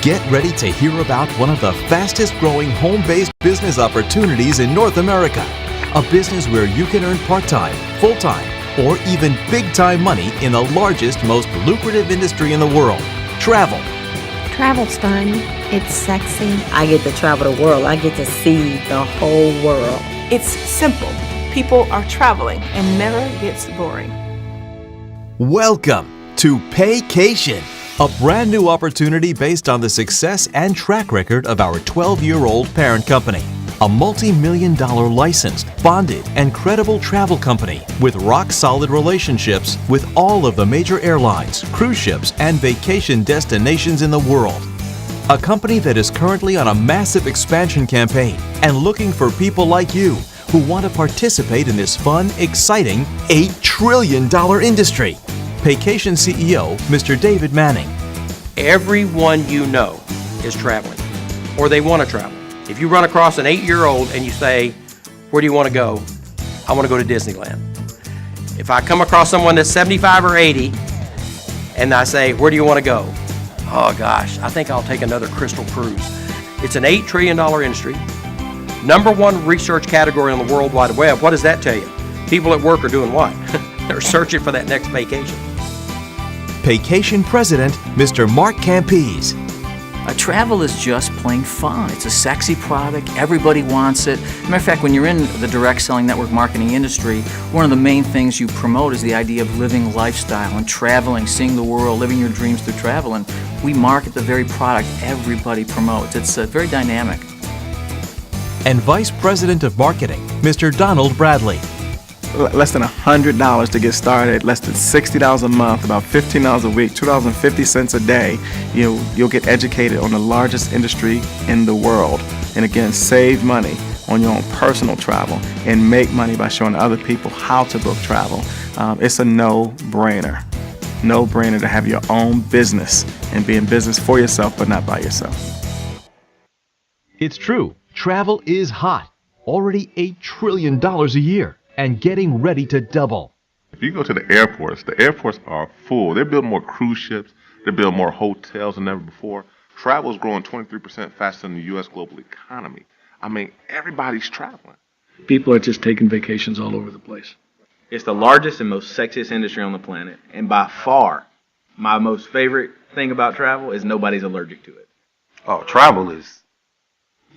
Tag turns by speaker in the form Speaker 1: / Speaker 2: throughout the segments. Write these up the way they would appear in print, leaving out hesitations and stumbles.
Speaker 1: Get ready to hear about one of the fastest growing home-based business opportunities in North America. A business where you can earn part-time, full-time, or even big-time money in the largest, most lucrative industry in the world, travel.
Speaker 2: Travel's fun. It's sexy.
Speaker 3: I get to travel the world. I get to see the whole world.
Speaker 4: It's simple. People are traveling and never gets boring.
Speaker 1: Welcome to Paycation, a brand new opportunity based on the success and track record of our 12-year-old parent company. A multi-million-dollar licensed, bonded, and credible travel company with rock-solid relationships with all of the major airlines, cruise ships, and vacation destinations in the world. A company that is currently on a massive expansion campaign and looking for people like you who want to participate in this fun, exciting $8 trillion industry. Paycation CEO, Mr. David Manning.
Speaker 5: Everyone you know is traveling, or they want to travel. If you run across an 8-year-old and you say, where do you want to go? I want to go to Disneyland. If I come across someone that's 75 or 80 and I say, where do you want to go? Oh gosh, I think I'll take another Crystal cruise. It's an $8 trillion industry. #1 research category on the World Wide Web. What does that tell you? People at work are doing what? They're searching for that next vacation.
Speaker 1: Paycation President, Mr. Mark Campese.
Speaker 6: Travel is just plain fun. It's a sexy product. Everybody wants it. Matter of fact, when you're in the direct selling network marketing industry, one of the main things you promote is the idea of living lifestyle and traveling, seeing the world, living your dreams through travel. And we market the very product everybody promotes. It's very dynamic.
Speaker 1: And Vice President of Marketing, Mr. Donald Bradley.
Speaker 7: Less than $100 to get started, less than $60 a month, about $15 a week, $2.50 a day. You'll get educated on the largest industry in the world. And again, save money on your own personal travel and make money by showing other people how to book travel. It's a no-brainer. No-brainer to have your own business and be in business for yourself, but not by yourself.
Speaker 1: It's true. Travel is hot. Already $8 trillion a year. And getting ready to double.
Speaker 8: If you go to the airports are full. They're building more cruise ships. They're building more hotels than ever before. Travel is growing 23% faster than the U.S. global economy. I mean, everybody's traveling.
Speaker 9: People are just taking vacations all over the place.
Speaker 10: It's the largest and most sexiest industry on the planet. And by far, my most favorite thing about travel is nobody's allergic to it.
Speaker 11: Oh, travel is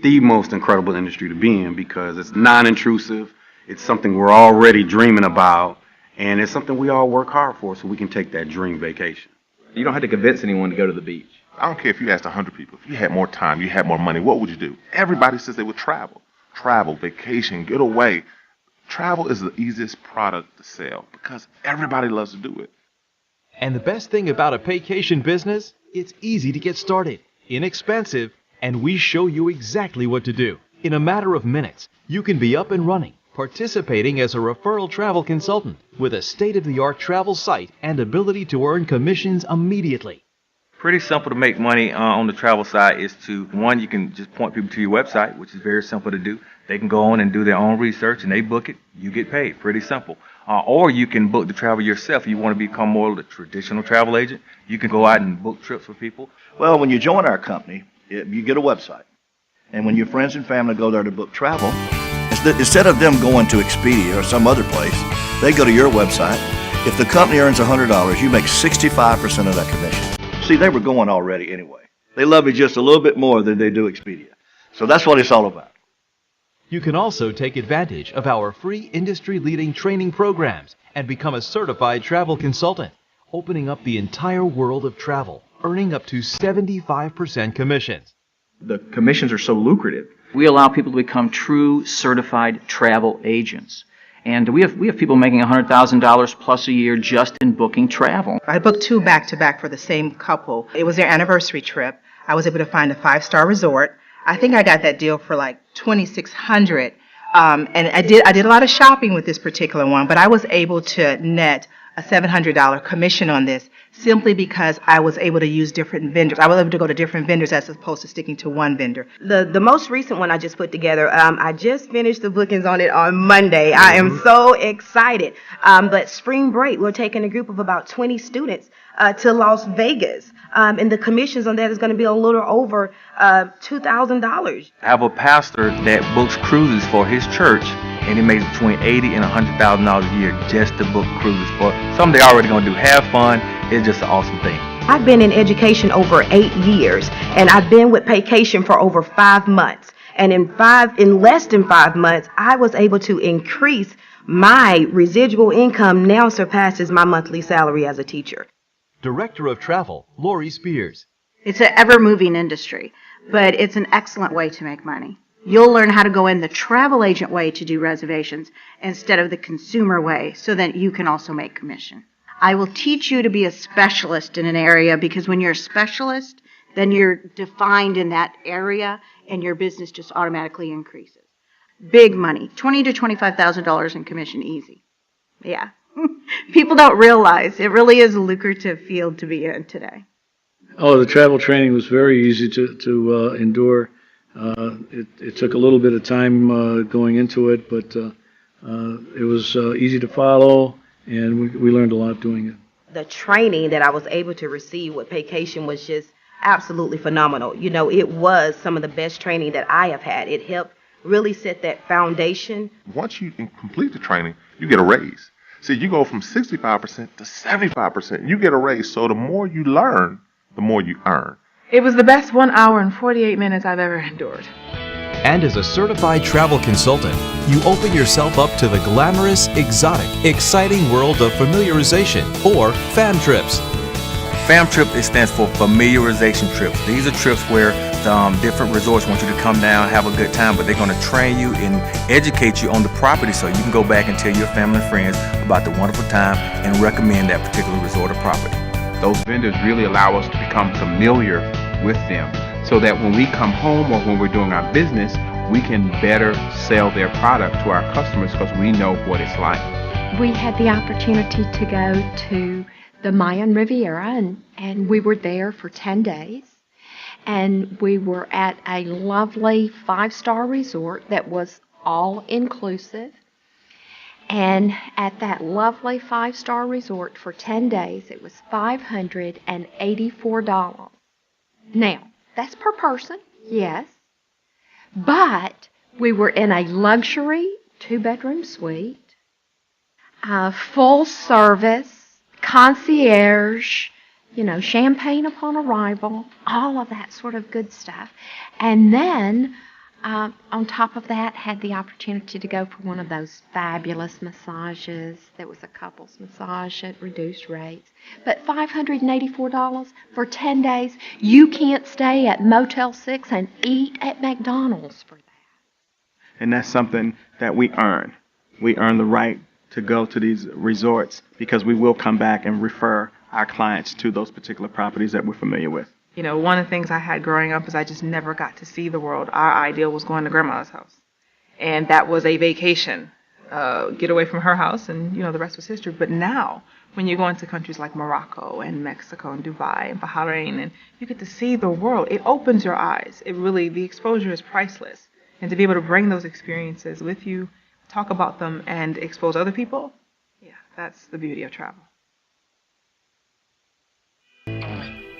Speaker 11: the most incredible industry to be in because it's non-intrusive. It's something we're already dreaming about, and it's something we all work hard for so we can take that dream vacation.
Speaker 10: You don't have to convince anyone to go to the beach.
Speaker 8: I don't care if you asked 100 people. If you had more time, you had more money, what would you do? Everybody says they would travel. Travel, vacation, get away. Travel is the easiest product to sell because everybody loves to do it.
Speaker 1: And the best thing about a Paycation business, it's easy to get started, inexpensive, and we show you exactly what to do. In a matter of minutes, you can be up and running, participating as a referral travel consultant with a state-of-the-art travel site and ability to earn commissions immediately.
Speaker 10: Pretty simple to make money on the travel side is to, one, you can just point people to your website, which is very simple to do. They can go on and do their own research and they book it. You get paid. Pretty simple. Or you can book the travel yourself. If you want to become more of a traditional travel agent, you can go out and book trips for people.
Speaker 12: Well, when you join our company, you get a website. And when your friends and family go there to book travel, instead of them going to Expedia or some other place, they go to your website. If the company earns $100, you make 65% of that commission. See, they were going already anyway. They love you just a little bit more than they do Expedia. So that's what it's all about.
Speaker 1: You can also take advantage of our free industry-leading training programs and become a certified travel consultant, opening up the entire world of travel, earning up to 75% commissions.
Speaker 10: The commissions are so lucrative.
Speaker 6: We allow people to become true certified travel agents. And we have people making $100,000 plus a year just in booking travel.
Speaker 13: I booked 2 back-to-back for the same couple. It was their anniversary trip. I was able to find a 5-star resort. I think I got that deal for like $2,600. And I did a lot of shopping with this particular one, but I was able to net a $700 commission on this simply because I was able to use different vendors. I was able to go to different vendors as opposed to sticking to one vendor.
Speaker 14: The most recent one I just put together, I just finished the bookings on it on Monday. I am so excited. But spring break, we're taking a group of about 20 students to Las Vegas. And the commissions on that is going to be a little over $2,000.
Speaker 10: I have a pastor that books cruises for his church, and he makes between $80,000 and $100,000 a year just to book cruises for something they're already going to do. Have fun. It's just an awesome thing.
Speaker 14: I've been in education over 8 years, and I've been with Paycation for over 5 months. And in less than 5 months, I was able to increase my residual income now surpasses my monthly salary as a teacher.
Speaker 1: Director of Travel, Lori Spears.
Speaker 15: It's an ever-moving industry, but it's an excellent way to make money. You'll learn how to go in the travel agent way to do reservations instead of the consumer way so that you can also make commission. I will teach you to be a specialist in an area because when you're a specialist, then you're defined in that area and your business just automatically increases. Big money, $20,000 to $25,000 in commission, easy. Yeah. People don't realize it really is a lucrative field to be in today.
Speaker 9: Oh, the travel training was very easy to endure. It took a little bit of time going into it, but it was easy to follow, and we learned a lot doing it.
Speaker 14: The training that I was able to receive with Paycation was just absolutely phenomenal. You know, it was some of the best training that I have had. It helped really set that foundation.
Speaker 8: Once you complete the training, you get a raise. See, you go from 65% to 75%. You get a raise. So the more you learn, the more you earn.
Speaker 4: It was the best 1 hour and 48 minutes I've ever endured.
Speaker 1: And as a certified travel consultant, you open yourself up to the glamorous, exotic, exciting world of familiarization, or FAM trips.
Speaker 10: FAM trip, it stands for familiarization trips. These are trips where different resorts want you to come down, have a good time, but they're going to train you and educate you on the property so you can go back and tell your family and friends about the wonderful time and recommend that particular resort or property.
Speaker 16: Those vendors really allow us to become familiar with them so that when we come home or when we're doing our business, we can better sell their product to our customers because we know what it's like.
Speaker 2: We had the opportunity to go to the Mayan Riviera, and we were there for 10 days. And we were at a lovely 5-star resort that was all inclusive. And at that lovely 5-star resort for 10 days, it was $584. Now, that's per person, yes. But we were in a luxury 2-bedroom suite, full service, concierge, you know, champagne upon arrival, all of that sort of good stuff. And then, on top of that, had the opportunity to go for one of those fabulous massages. There was a couples massage at reduced rates. But $584 for 10 days, you can't stay at Motel 6 and eat at McDonald's for that.
Speaker 7: And that's something that we earn. We earn the right to go to these resorts because we will come back and refer our clients to those particular properties that we're familiar with.
Speaker 4: You know, one of the things I had growing up is I just never got to see the world. Our ideal was going to grandma's house. And that was a vacation. Get away from her house and, you know, the rest was history. But now, when you go into countries like Morocco and Mexico and Dubai and Bahrain and you get to see the world, it opens your eyes. It really, the exposure is priceless. And to be able to bring those experiences with you, talk about them, and expose other people, yeah, that's the beauty of travel.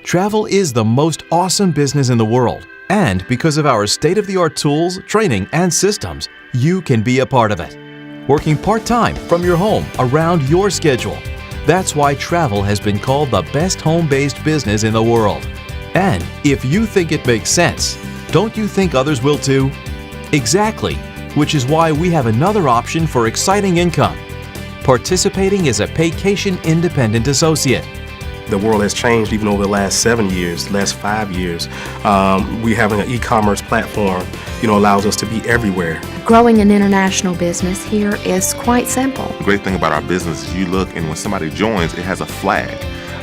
Speaker 1: Travel is the most awesome business in the world, and because of our state-of-the-art tools, training, and systems, you can be a part of it. Working part-time from your home around your schedule. That's why travel has been called the best home-based business in the world. And if you think it makes sense, don't you think others will too? Exactly, which is why we have another option for exciting income. Participating as a Paycation Independent Associate.
Speaker 17: The world has changed even over the last 7 years, last 5 years. We having an e-commerce platform, allows us to be everywhere.
Speaker 2: Growing an international business here is quite simple.
Speaker 8: The great thing about our business is you look and when somebody joins, it has a flag.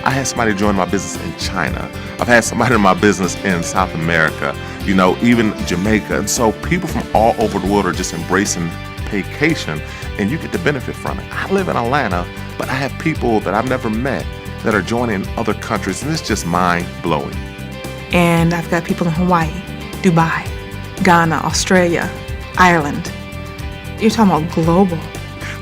Speaker 8: I had somebody join my business in China. I've had somebody in my business in South America, even Jamaica. And so people from all over the world are just embracing Paycation, and you get to benefit from it. I live in Atlanta, but I have people that I've never met that are joining other countries, and it's just mind-blowing.
Speaker 4: And I've got people in Hawaii, Dubai, Ghana, Australia, Ireland. You're talking about global.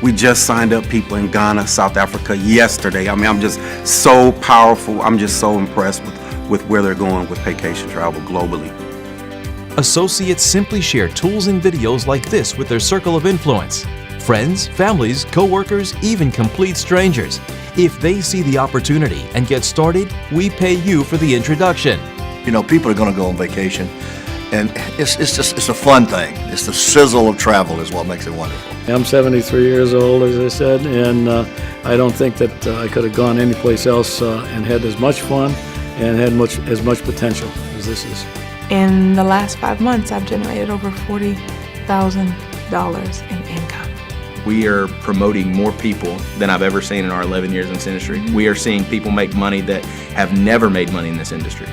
Speaker 11: We just signed up people in Ghana, South Africa yesterday. I mean, I'm just so powerful. I'm just so impressed with where they're going with Paycation Travel globally.
Speaker 1: Associates simply share tools and videos like this with their circle of influence. Friends, families, co-workers, even complete strangers. If they see the opportunity and get started, we pay you for the introduction.
Speaker 12: You know, people are going to go on vacation, and it's a fun thing. It's the sizzle of travel is what makes it wonderful.
Speaker 9: I'm 73 years old, as I said, and I don't think that I could have gone anyplace else and had as much fun and had as much potential as this is.
Speaker 4: In the last 5 months, I've generated over $40,000 in income.
Speaker 18: We are promoting more people than I've ever seen in our 11 years in this industry. We are seeing people make money that have never made money in this industry.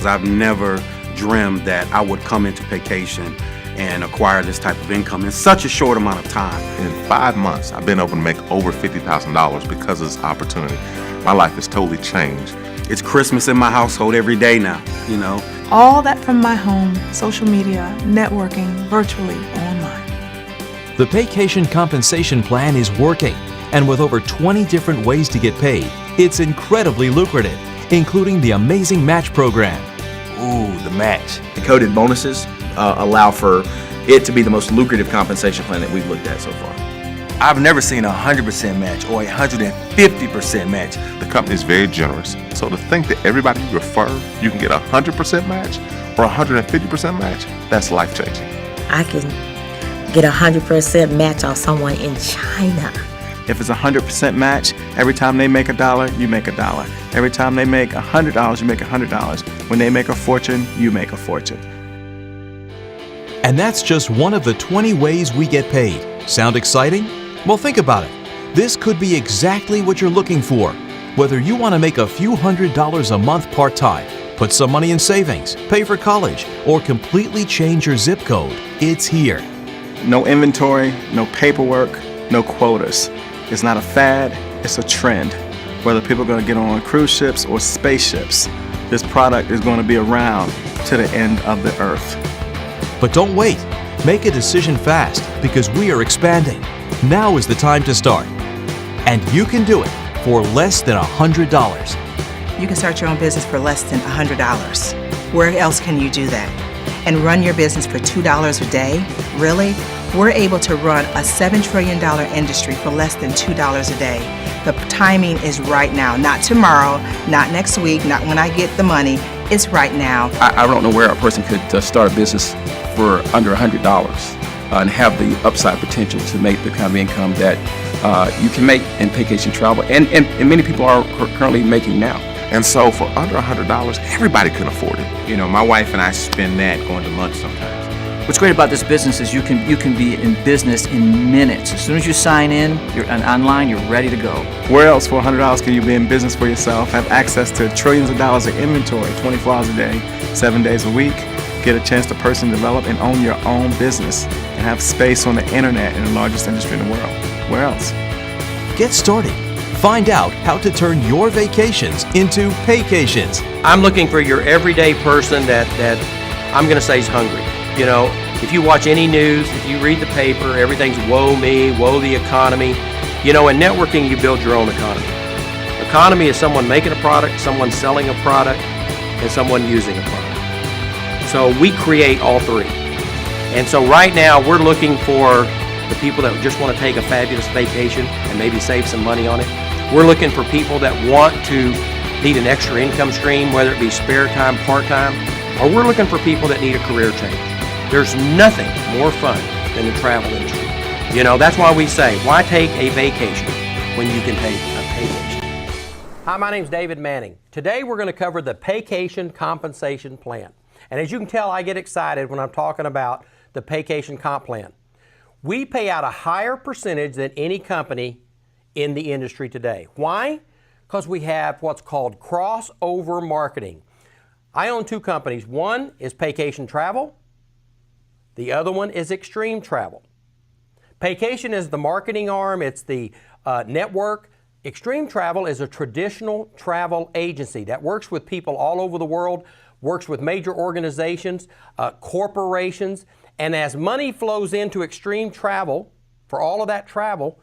Speaker 11: I've never dreamed that I would come into Paycation and acquire this type of income in such a short amount of time.
Speaker 8: In 5 months, I've been able to make over $50,000 because of this opportunity. My life has totally changed.
Speaker 11: It's Christmas in my household every day now, you know.
Speaker 4: All that from my home, social media, networking, virtually, online.
Speaker 1: The Paycation compensation plan is working, and with over 20 different ways to get paid, it's incredibly lucrative, including the amazing match program.
Speaker 18: Ooh, the match. The coded bonuses allow for it to be the most lucrative compensation plan that we've looked at so far. I've never seen a 100% match or a 150% match.
Speaker 8: The company is very generous, so to think that everybody you refer, you can get a 100% match or a 150% match, that's life-changing.
Speaker 3: I can get a 100% match on someone in China.
Speaker 7: If it's a 100% match, every time they make $1, you make $1. Every time they make $100, you make $100. When they make a fortune, you make a fortune.
Speaker 1: And that's just one of the 20 ways we get paid. Sound exciting? Well, think about it. This could be exactly what you're looking for. Whether you want to make a few $100s a month part-time, put some money in savings, pay for college, or completely change your zip code, it's here.
Speaker 7: No inventory, no paperwork, no quotas. It's not a fad, it's a trend. Whether people are going to get on cruise ships or spaceships, this product is going to be around to the end of the earth.
Speaker 1: But don't wait. Make a decision fast because we are expanding. Now is the time to start. And you can do it for less than $100.
Speaker 13: You can start your own business for less than $100. Where else can you do that? And run your business for $2 a day? Really? We're able to run a $7 trillion industry for less than $2 a day. The timing is right now, not tomorrow, not next week, not when I get the money. It's right now.
Speaker 18: I don't know where a person could start a business for under $100 and have the upside potential to make the kind of income that you can make in Paycation Travel, and many people are currently making now.
Speaker 8: And so for under $100, everybody can afford it.
Speaker 18: You know, my wife and I spend that going to lunch sometimes.
Speaker 6: What's great about this business is you can be in business in minutes. As soon as you sign in, you're online, you're ready to go.
Speaker 7: Where else for $100 can you be in business for yourself, have access to trillions of dollars of inventory 24 hours a day, 7 days a week, get a chance to personally develop and own your own business, and have space on the internet in the largest industry in the world? Where else?
Speaker 1: Get started. Find out how to turn your vacations into paycations.
Speaker 5: I'm looking for your everyday person that I'm going to say is hungry. You know, if you watch any news, if you read the paper, everything's woe me, woe the economy. You know, in networking, you build your own economy. Economy is someone making a product, someone selling a product, and someone using a product. So we create all three. And so right now, we're looking for the people that just want to take a fabulous vacation and maybe save some money on it. We're looking for people that need an extra income stream, whether it be spare time, part-time, or we're looking for people that need a career change. There's nothing more fun than the travel industry. You know, that's why we say, why take a vacation when you can take a paycation? Hi, my name's David Manning. Today we're going to cover the Paycation compensation plan. And as you can tell, I get excited when I'm talking about the Paycation comp plan. We pay out a higher percentage than any company in the industry today. Why? Because we have what's called crossover marketing. I own two companies. One is Paycation Travel. The other one is Extreme Travel. Paycation is the marketing arm. It's the network. Extreme Travel is a traditional travel agency that works with people all over the world, works with major organizations, corporations, and as money flows into Extreme Travel, for all of that travel,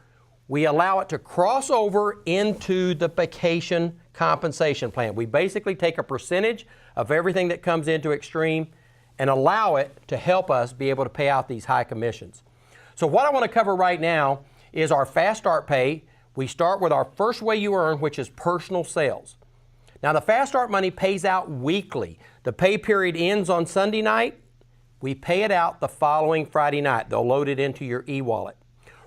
Speaker 5: we allow it to cross over into the vacation compensation plan. We basically take a percentage of everything that comes into Extreme and allow it to help us be able to pay out these high commissions. So what I want to cover right now is our Fast Start Pay. We start with our first way you earn, which is personal sales. Now the Fast Start money pays out weekly. The pay period ends on Sunday night. We pay it out the following Friday night. They'll load it into your e-wallet.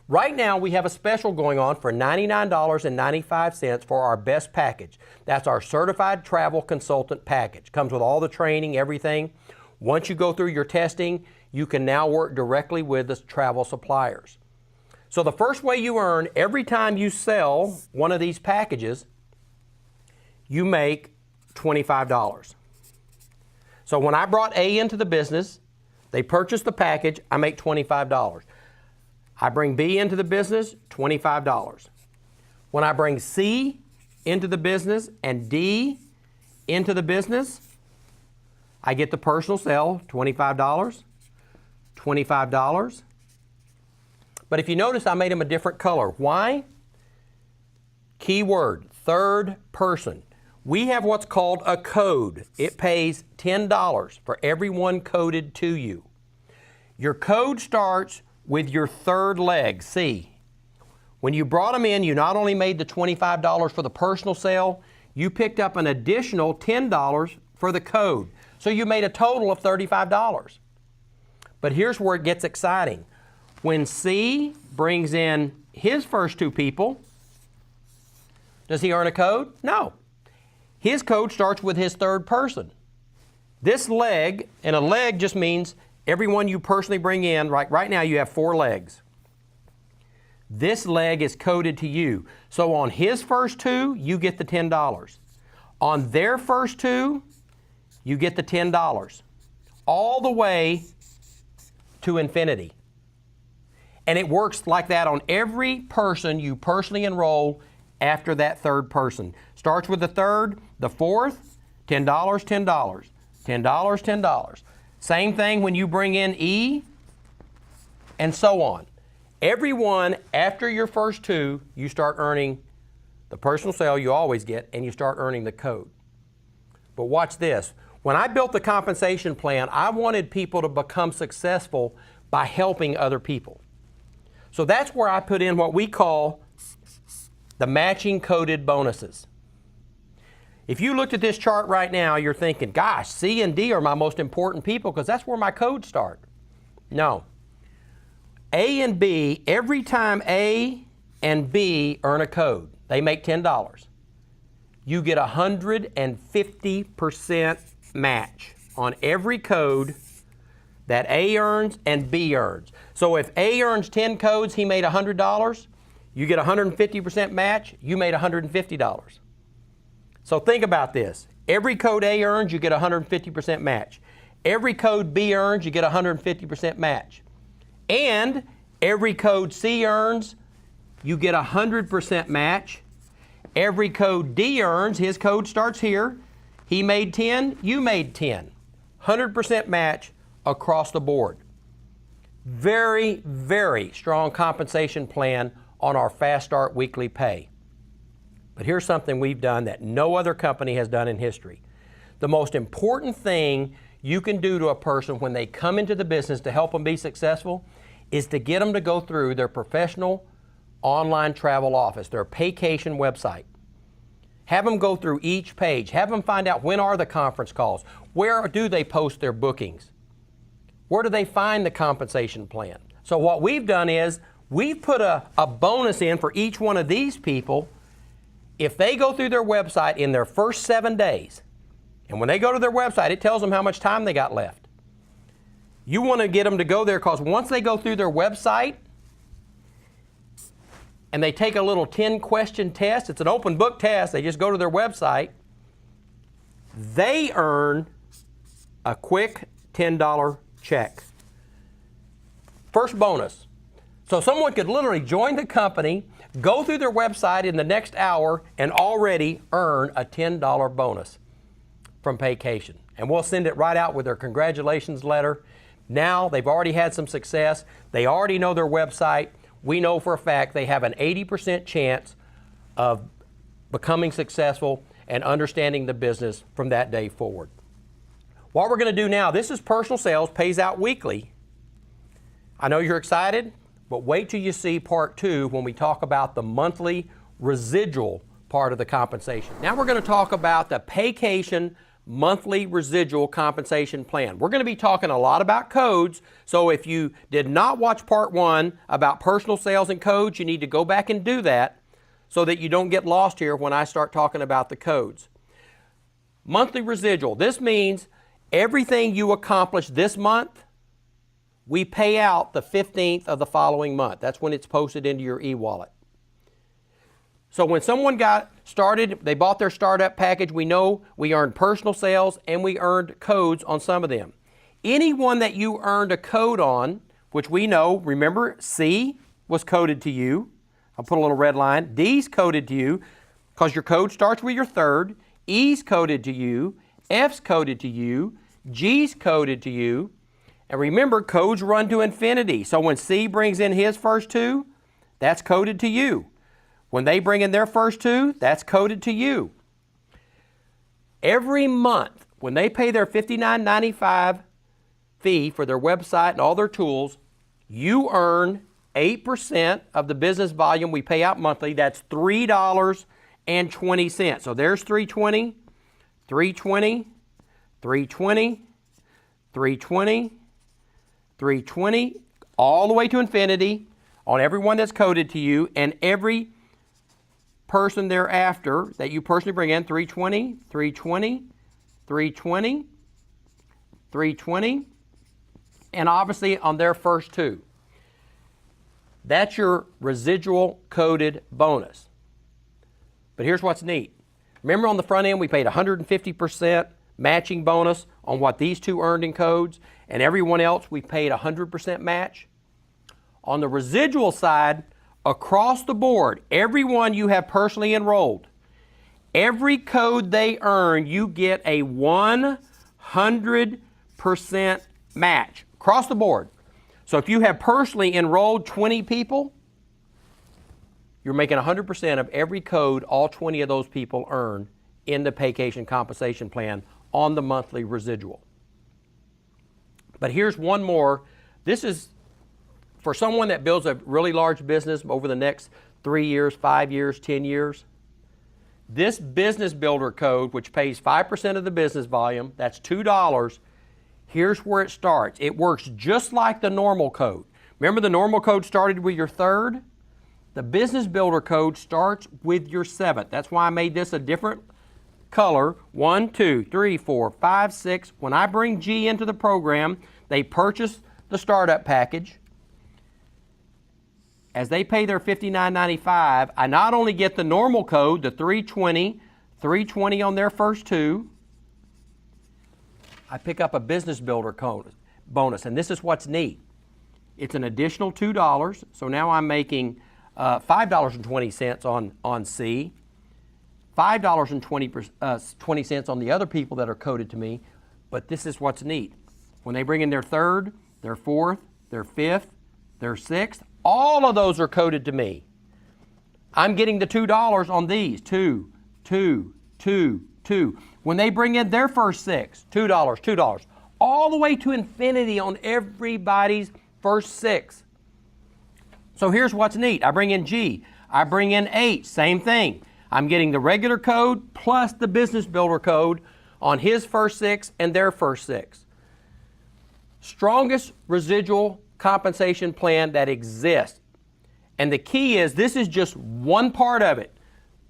Speaker 5: Right now we have a special going on for $99.95 for our best package. That's our Certified Travel Consultant package. Comes with all the training, everything. Once you go through your testing, you can now work directly with the travel suppliers. So the first way you earn, every time you sell one of these packages, you make $25. So when I brought A into the business, they purchased the package, I make $25. I bring B into the business, $25. When I bring C into the business and D into the business, I get the personal sale, $25, $25. But if you notice, I made them a different color. Why? Keyword, third person. We have what's called a code. It pays $10 for every one coded to you. Your code starts with your third leg, C. When you brought them in, you not only made the $25 for the personal sale, you picked up an additional $10 for the code. So you made a total of $35. But here's where it gets exciting. When C brings in his first two people, does he earn a code? No. His code starts with his third person. This leg, and a leg just means everyone you personally bring in, right now you have 4 legs. This leg is coded to you. So on his first 2, you get the $10. On their first 2, you get the $10. All the way to infinity. And it works like that on every person you personally enroll after that third person. Starts with the third, the fourth, $10, $10, $10, $10. Same thing when you bring in E, and so on. Everyone, after your first 2, you start earning the personal sale you always get, and you start earning the code. But watch this. When I built the compensation plan, I wanted people to become successful by helping other people. So that's where I put in what we call the matching coded bonuses. If you looked at this chart right now, you're thinking, gosh, C and D are my most important people because that's where my codes start. No. A and B, every time A and B earn a code, they make $10. You get 150% match on every code that A earns and B earns. So if A earns 10 codes, he made $100, you get 150% match, you made $150. So think about this. Every code A earns, you get 150% match. Every code B earns, you get 150% match. And every code C earns, you get 100% match. Every code D earns, his code starts here. He made 10, you made 10. 100% match across the board. Very, very strong compensation plan on our Fast Start weekly pay. But here's something we've done that no other company has done in history. The most important thing you can do to a person when they come into the business to help them be successful is to get them to go through their professional online travel office, their Paycation website. Have them go through each page. Have them find out when are the conference calls. Where do they post their bookings? Where do they find the compensation plan? So what we've done is we've put a bonus in for each one of these people if they go through their website in their first 7 days. And when they go to their website, it tells them how much time they got left. You want to get them to go there because once they go through their website and they take a little 10-question test, it's an open book test, they just go to their website, they earn a quick $10 check. First bonus. So someone could literally join the company, go through their website in the next hour, and already earn a $10 bonus from Paycation. And we'll send it right out with their congratulations letter. Now they've already had some success. They already know their website. We know for a fact they have an 80% chance of becoming successful and understanding the business from that day forward. What we're going to do now, this is personal sales, pays out weekly. I know you're excited, but wait till you see part 2 when we talk about the monthly residual part of the compensation. Now we're going to talk about the Paycation monthly residual compensation plan. We're going to be talking a lot about codes, so if you did not watch part 1 about personal sales and codes, you need to go back and do that so that you don't get lost here when I start talking about the codes. Monthly residual, this means everything you accomplish this month, we pay out the 15th of the following month. That's when it's posted into your e-wallet. So when someone got started, they bought their startup package, we know we earned personal sales and we earned codes on some of them. Anyone that you earned a code on, which we know, remember, C was coded to you. I'll put a little red line. D's coded to you because your code starts with your third. E's coded to you. F's coded to you. G's coded to you. And remember, codes run to infinity. So when C brings in his first 2, that's coded to you. When they bring in their first 2, that's coded to you. Every month, when they pay their $59.95 fee for their website and all their tools, you earn 8% of the business volume we pay out monthly. That's $3.20. So there's $3.20, $3.20, $3.20, $3.20, $3.20, all the way to infinity on everyone that's coded to you, and every person thereafter that you personally bring in, $3.20, $3.20, $3.20, $3.20, and obviously on their first 2. That's your residual coded bonus. But here's what's neat. Remember on the front end we paid 150% matching bonus on what these 2 earned in codes, and everyone else we paid 100% match? On the residual side, across the board, everyone you have personally enrolled, every code they earn, you get a 100% match across the board. So if you have personally enrolled 20 people, you're making 100% of every code all 20 of those people earn in the Paycation compensation plan on the monthly residual. But here's one more. This is for someone that builds a really large business over the next 3 years, 5 years, 10 years. This business builder code, which pays 5% of the business volume, that's $2, here's where it starts. It works just like the normal code. Remember the normal code started with your third? The business builder code starts with your 7th. That's why I made this a different color. 1, 2, 3, 4, 5, 6. When I bring G into the program, they purchase the startup package. As they pay their $59.95, I not only get the normal code, the $3.20 on their first 2, I pick up a business builder code bonus, and this is what's neat. It's an additional $2, so now I'm making $5.20 on C, $5.20 on the other people that are coded to me, but this is what's neat. When they bring in their third, their fourth, their fifth, their sixth, all of those are coded to me. I'm getting the $2 on these, 2, 2, 2, 2. When they bring in their first 6, $2, $2, all the way to infinity on everybody's first 6. So here's what's neat. I bring in G. I bring in H, same thing. I'm getting the regular code plus the business builder code on his first 6 and their first 6. Strongest residual compensation plan that exists. And the key is this is just one part of it.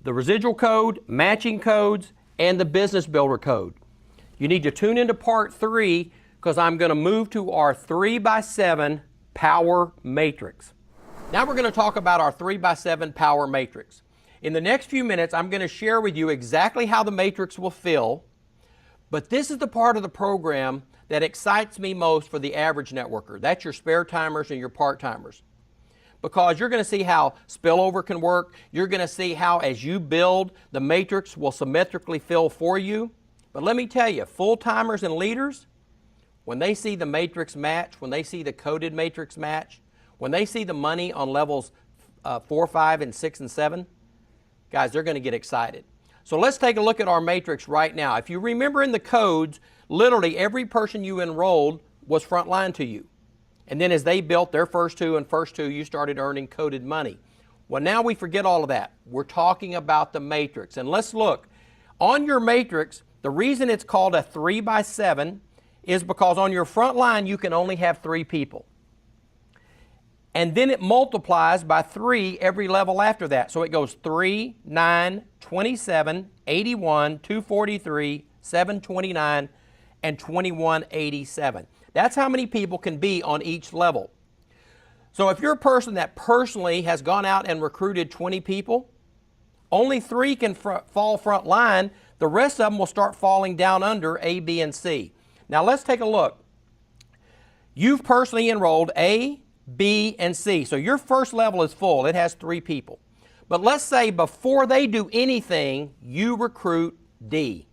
Speaker 5: The residual code, matching codes, and the business builder code. You need to tune into part 3 because I'm going to move to our 3x7 power matrix. Now we're going to talk about our 3x7 power matrix. In the next few minutes, I'm going to share with you exactly how the matrix will fill, but this is the part of the program that excites me most for the average networker. That's your spare timers and your part-timers. because you're going to see how spillover can work. You're going to see how, as you build, the matrix will symmetrically fill for you. But let me tell you, full-timers and leaders, when they see the matrix match, when they see the coded matrix match, when they see the money on levels 4, 5, and 6, and 7, guys, they're going to get excited. So let's take a look at our matrix right now. If you remember in the codes, literally every person you enrolled was frontline to you. And then as they built their first two, you started earning coded money. Well, now we forget all of that. We're talking about the matrix. And let's look. On your matrix, the reason it's called a 3x7 is because on your front line you can only have 3 people. And then it multiplies by 3 every level after that. So it goes 3, 9, 27, 81, 243, 729, and 2187. That's how many people can be on each level. So if you're a person that personally has gone out and recruited 20 people, only 3 can fall front line. The rest of them will start falling down under A, B, and C. Now let's take a look. You've personally enrolled A, B, and C. So your first level is full. It has 3 people. But let's say before they do anything, you recruit D.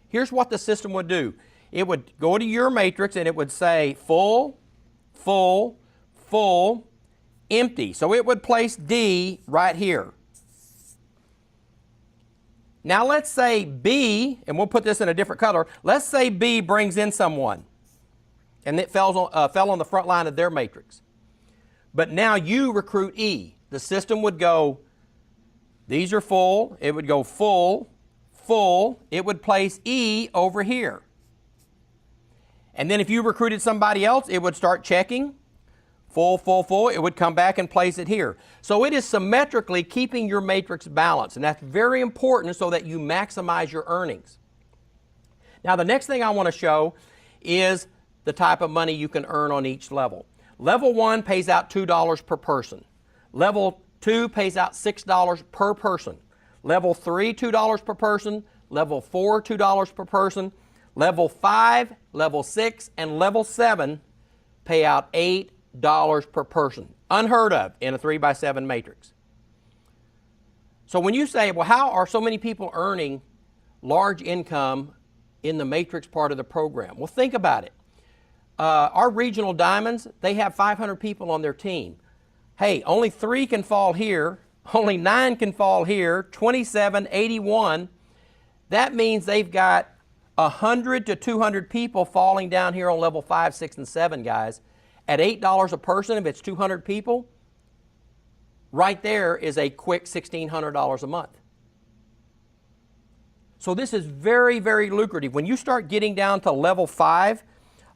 Speaker 5: Here's what the system would do. It would go to your matrix and it would say full, full, full, empty. So it would place D right here. Now let's say B, and we'll put this in a different color, let's say B brings in someone and it fell on the front line of their matrix. But now you recruit E. The system would go, these are full, it would go full, full, it would place E over here. And then if you recruited somebody else, it would start checking, full, full, full, it would come back and place it here. So it is symmetrically keeping your matrix balanced, and that's very important so that you maximize your earnings. Now the next thing I want to show is the type of money you can earn on each level. Level 1 pays out $2 per person. Level 2 pays out $6 per person. Level 3, $2 per person. Level 4, $2 per person. Level 5, Level 6, and Level 7 pay out $8 per person. Unheard of in a 3x7 matrix. So when you say, well, how are so many people earning large income in the matrix part of the program? Well, think about it. Our regional diamonds, they have 500 people on their team. Hey, only 3 can fall here, only 9 can fall here, 27, 81. That means they've got 100 to 200 people falling down here on level 5, 6, and 7, guys. At $8 a person, if it's 200 people, right there is a quick $1,600 a month. So this is very, very lucrative. When you start getting down to level 5,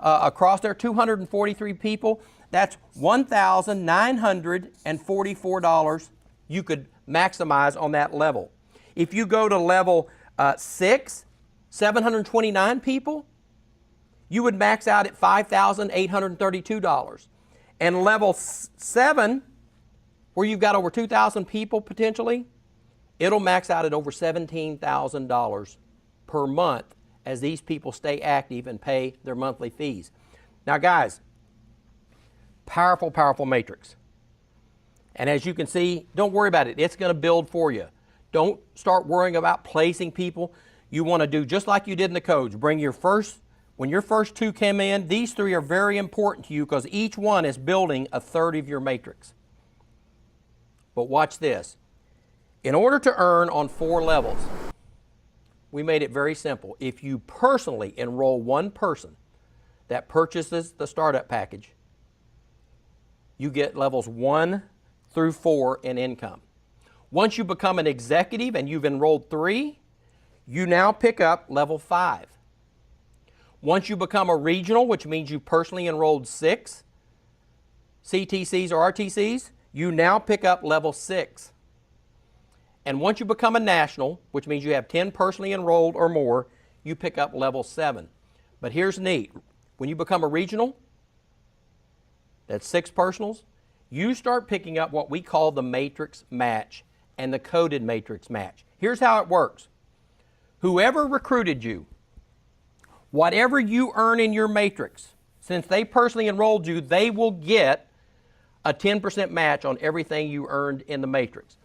Speaker 5: across there, 243 people, that's $1,944 you could maximize on that level. If you go to level 6, 729 people, you would max out at $5,832. And level 7, where you've got over 2,000 people potentially, it'll max out at over $17,000 per month as these people stay active and pay their monthly fees. Now guys, powerful, powerful matrix. And as you can see, don't worry about it. It's going to build for you. Don't start worrying about placing people. You want to do just like you did in the codes. Bring your when your first 2 come in, these 3 are very important to you because each one is building a third of your matrix. But watch this. In order to earn on 4 levels, we made it very simple. If you personally enroll one person that purchases the startup package, you get levels 1 through 4 in income. Once you become an executive and you've enrolled 3, you now pick up level 5. Once you become a regional, which means you personally enrolled 6 CTCs or RTCs, you now pick up level 6. And once you become a national, which means you have 10 personally enrolled or more, you pick up level 7. But here's neat. When you become a regional, that's 6 personals, you start picking up what we call the matrix match and the coded matrix match. Here's how it works. Whoever recruited you, whatever you earn in your matrix, since they personally enrolled you, they will get a 10% match on everything you earned in the matrix.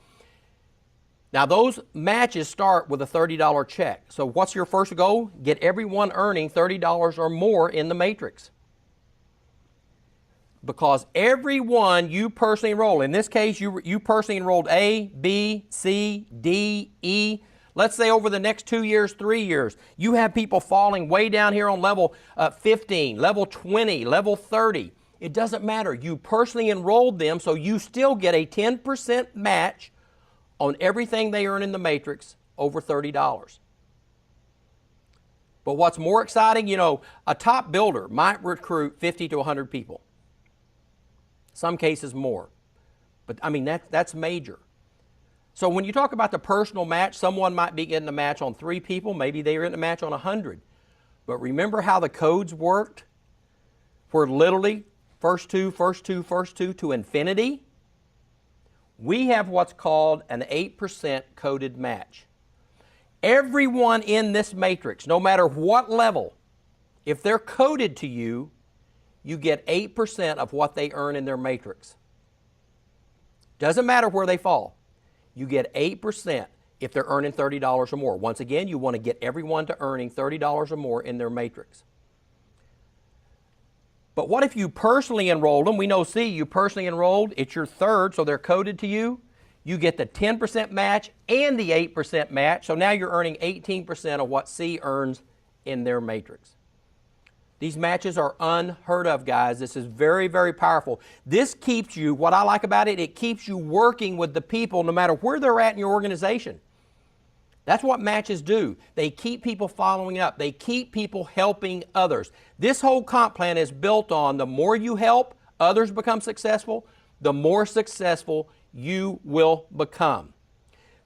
Speaker 5: Now, those matches start with a $30 check. So what's your first goal? Get everyone earning $30 or more in the matrix. Because everyone you personally enroll, in this case, you personally enrolled A, B, C, D, E. Let's say over the next 2 years, 3 years, you have people falling way down here on level 15, level 20, level 30. It doesn't matter. You personally enrolled them, so you still get a 10% match on everything they earn in the matrix over $30. But what's more exciting, you know, a top builder might recruit 50 to 100 people. Some cases more. But I mean, that's major. So when you talk about the personal match, someone might be getting a match on 3 people, maybe they're getting a match on 100. But remember how the codes worked? Where literally first two to infinity? We have what's called an 8% coded match. Everyone in this matrix, no matter what level, if they're coded to you, you get 8% of what they earn in their matrix. Doesn't matter where they fall. You get 8% if they're earning $30 or more. Once again, you want to get everyone to earning $30 or more in their matrix. But what if you personally enrolled them? We know C, you personally enrolled. It's your third, so they're coded to you. You get the 10% match and the 8% match. So now you're earning 18% of what C earns in their matrix. These matches are unheard of, guys. This is very, very powerful. This keeps you, what I like about it, it keeps you working with the people no matter where they're at in your organization. That's what matches do. They keep people following up. They keep people helping others. This whole comp plan is built on the more you help others become successful, the more successful you will become.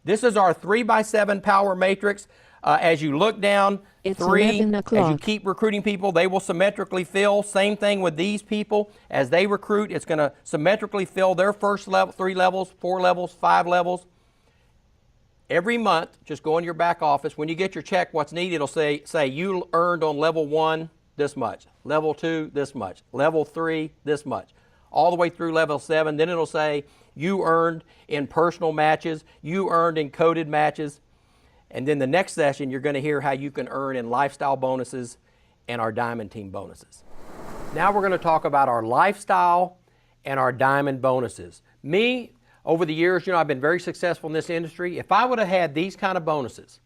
Speaker 5: This is our 3x7 power matrix. As you look down,
Speaker 19: It's
Speaker 5: 3,
Speaker 19: 11
Speaker 5: as
Speaker 19: o'clock.
Speaker 5: you keep recruiting people, they will symmetrically fill. Same thing with these people. As they recruit, it's going to symmetrically fill their first level, 3 levels, 4 levels, 5 levels. Every month, just go in your back office. When you get your check, what's needed, it'll say you earned on level 1 this much, level 2 this much, level 3 this much, all the way through level 7. Then it'll say you earned in personal matches, you earned in coded matches. And then the next session, you're going to hear how you can earn in lifestyle bonuses and our diamond team bonuses. Now we're going to talk about our lifestyle and our diamond bonuses. Me, over the years, you know, I've been very successful in this industry. If I would have had these kind of bonuses,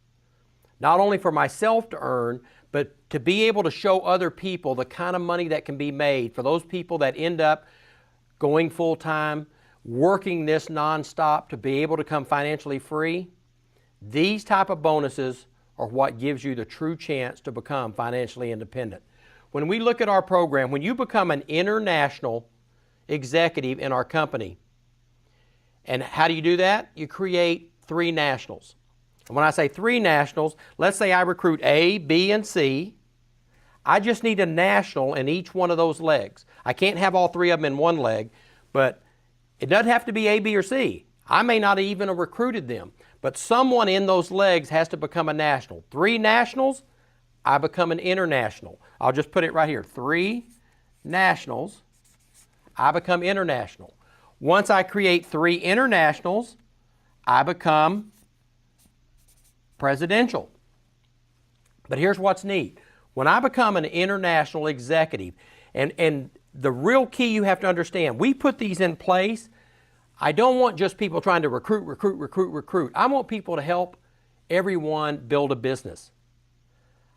Speaker 5: not only for myself to earn, but to be able to show other people the kind of money that can be made for those people that end up going full-time, working this nonstop to be able to come financially free, these type of bonuses are what gives you the true chance to become financially independent. When we look at our program, when you become an international executive in our company, and how do you do that? You create 3 nationals. And when I say 3 nationals, let's say I recruit A, B, and C. I just need a national in each one of those legs. I can't have all 3 of them in one leg, but it doesn't have to be A, B, or C. I may not even have recruited them, but someone in those legs has to become a national. 3 nationals, I become an international. I'll just put it right here. 3 nationals, I become international. Once I create 3 internationals, I become presidential. But here's what's neat. When I become an international executive, and the real key you have to understand, we put these in place. I don't want just people trying to recruit. I want people to help everyone build a business.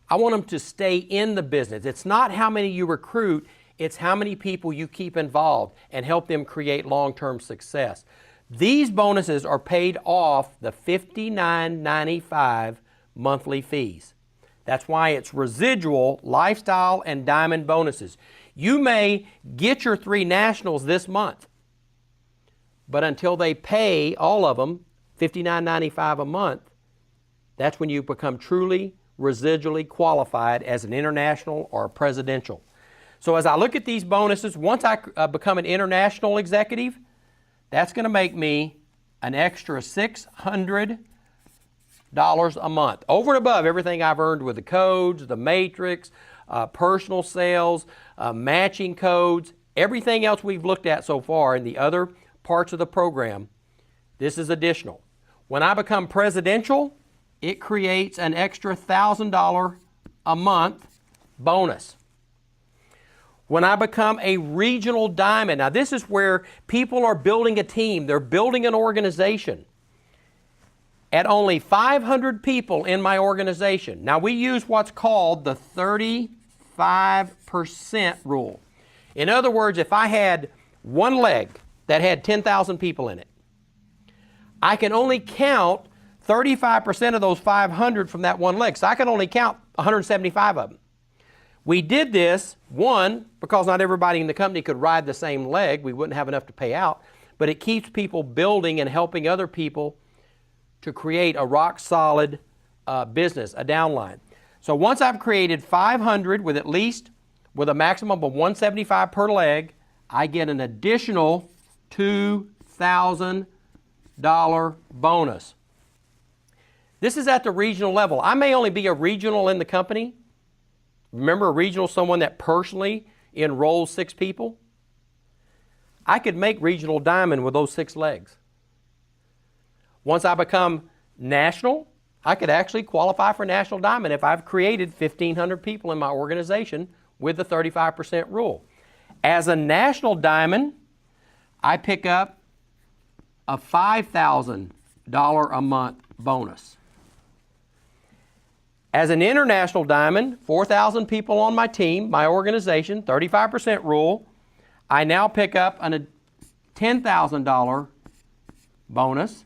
Speaker 5: I want them to stay in the business. It's not how many you recruit, it's how many people you keep involved and help them create long-term success. These bonuses are paid off the $59.95 monthly fees. That's why it's residual, lifestyle, and diamond bonuses. You may get your 3 nationals this month, but until they pay all of them, $59.95 a month, that's when you become truly residually qualified as an international or a presidential. So as I look at these bonuses, once I become an international executive, that's going to make me an extra $600 a month, over and above everything I've earned with the codes, the matrix, personal sales, matching codes, Everything else we've looked at so far in the other parts of the program, this is additional. When I become presidential, it creates an extra $1,000 a month bonus. When I become a regional diamond, now this is where people are building a team, they're building an organization. At only 500 people in my organization, now we use what's called the 35% rule. In other words, if I had one leg that had 10,000 people in it, I can only count 35% of those 500 from that one leg. So I can only count 175 of them. We did this, one, because not everybody in the company could ride the same leg. We wouldn't have enough to pay out. But it keeps people building and helping other people to create a rock-solid business, a downline. So once I've created 500 with a maximum of 175 per leg, I get an additional $2,000 bonus. This is at the regional level. I may only be a regional in the company. Remember, a regional is someone that personally enrolls 6 people. I could make regional diamond with those 6 legs. Once I become national, I could actually qualify for national diamond if I've created 1,500 people in my organization with the 35% rule. As a national diamond, I pick up a $5,000 a month bonus. As an international diamond, 4,000 people on my team, my organization, 35% rule, I now pick up a $10,000 bonus.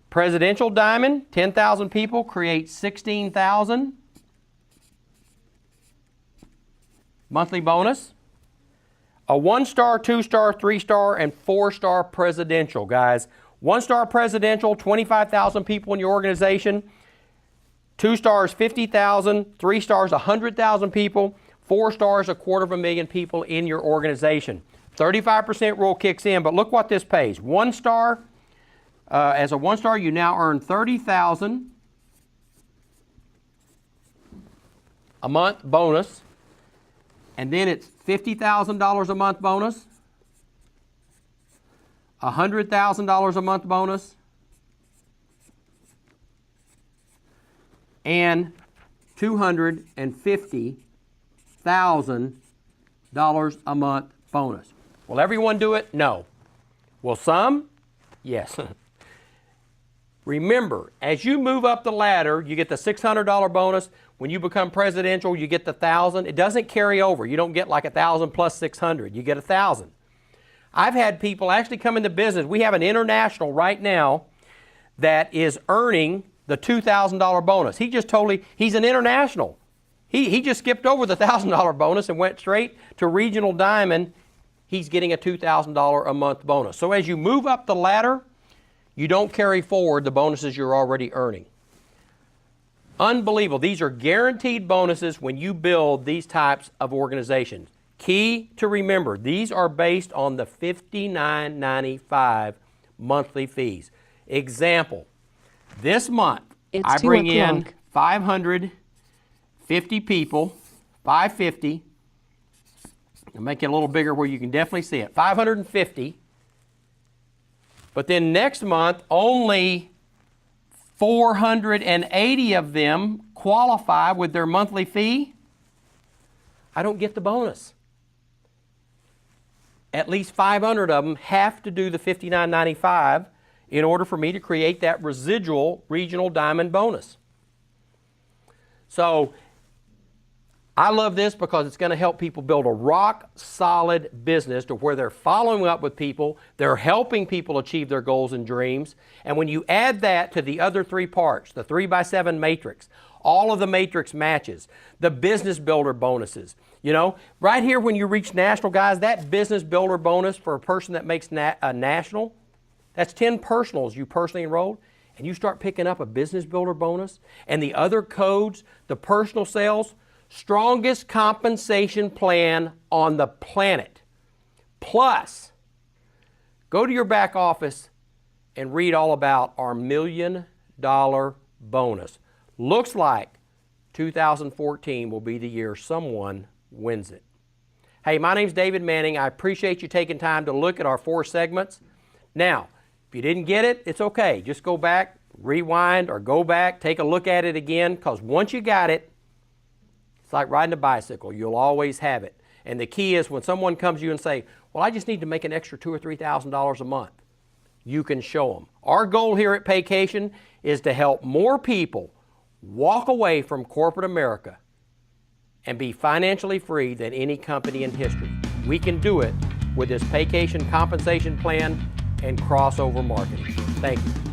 Speaker 5: Presidential diamond, 10,000 people create 16,000 monthly bonus. A 1-star, 2-star, 3-star, and 4-star presidential, guys. 1-star presidential, 25,000 people in your organization. 2 stars, 50,000. 3 stars, 100,000 people. 4 stars, 250,000 people in your organization. 35% rule kicks in, but look what this pays. 1 star, as a 1-star, you now earn $30,000 a month bonus, and then it's $50,000 a month bonus, $100,000 a month bonus, and $250,000 a month bonus. Will everyone do it? No. Will some? Yes. Remember, as you move up the ladder, you get the $600 bonus. When you become presidential, you get the $1,000. It doesn't carry over. You don't get like $1,000 plus $600. You get $1,000. I've had people actually come into business. We have an international right now that is earning the $2,000 bonus. He's an international. He just skipped over the $1,000 bonus and went straight to regional diamond. He's getting a $2,000 a month bonus. So as you move up the ladder, you don't carry forward the bonuses you're already earning. Unbelievable. These are guaranteed bonuses when you build these types of organizations. Key to remember, these are based on the $59.95 monthly fees. Example, this month I bring in 550 people, 550. I'll make it a little bigger where you can definitely see it. 550. But then next month, only 480 of them qualify with their monthly fee. I don't get the bonus. At least 500 of them have to do the $59.95 in order for me to create that residual regional diamond bonus. So I love this because it's going to help people build a rock-solid business to where they're following up with people, they're helping people achieve their goals and dreams, and when you add that to the other 3 parts, the 3x7 matrix, all of the matrix matches, the business builder bonuses, you know, right here when you reach national, guys, that business builder bonus for a person that makes a national, that's 10 personals you personally enrolled, and you start picking up a business builder bonus, and the other codes, the personal sales, strongest compensation plan on the planet. Plus, go to your back office and read all about our $1 million bonus. Looks like 2014 will be the year someone wins it. Hey, my name's David Manning. I appreciate you taking time to look at our 4 segments. Now, if you didn't get it, it's okay. Just go back, rewind, or go back, take a look at it again, because once you got it, it's like riding a bicycle. You'll always have it. And the key is when someone comes to you and say, well, I just need to make an extra $2,000 or $3,000 a month, you can show them. Our goal here at Paycation is to help more people walk away from corporate America and be financially free than any company in history. We can do it with this Paycation compensation plan and crossover marketing. Thank you.